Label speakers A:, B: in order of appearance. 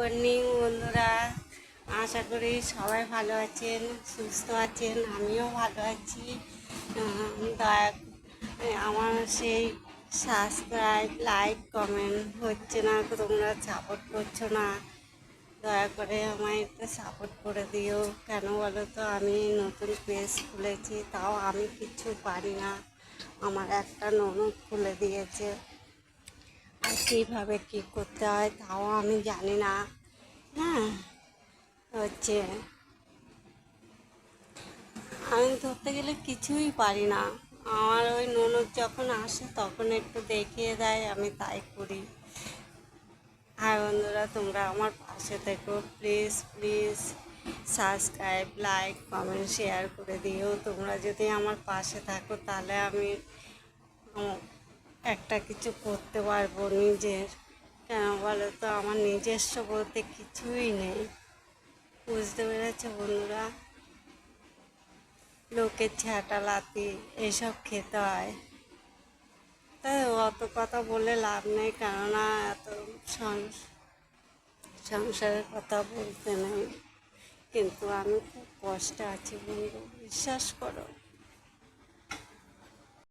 A: Morning বন্ধুরা, আশা করি সবাই ভালো আছেন, সুস্থ আছেন। আমিও ভালো আছি। দয়া আমার সেই সাবস্ক্রাইব, লাইক, কমেন্ট হচ্ছে না, তোমরা সাপোর্ট করছো না। দয়া করে আমায় একটু সাপোর্ট করে দিও। কেন বলো তো, আমি নতুন পেজ খুলেছি, তাও আমি কিছু পারি না। আমার একটা ননদ খুলে দিয়েছে, আর কীভাবে কী করতে হয় তাও আমি জানি না। হ্যাঁ, হচ্ছে আমি ধরতে গেলে কিছুই পারি না। আমার ওই ননদ যখন আসে তখন একটু দেখিয়ে দেয়, আমি তাই করি। আর বন্ধুরা, তোমরা আমার পাশে থেকো, please please subscribe, like, comment, share করে দিও। তোমরা যদি আমার পাশে থাকো তাহলে আমি একটা কিছু করতে পারবো নিজের। কেন বলো তো, আমার নিজস্ব বলতে কিছুই নেই। বুঝতে পেরেছো বন্ধুরা? লোকের ঝাঁটা লাতি এইসব খেতে হয়। তাই অত কথা বলে লাভ নেই, কেননা এত সংসারের কথা বলতে নেই। কিন্তু আমি খুব কষ্টে আছি বন্ধু, বিশ্বাস করো।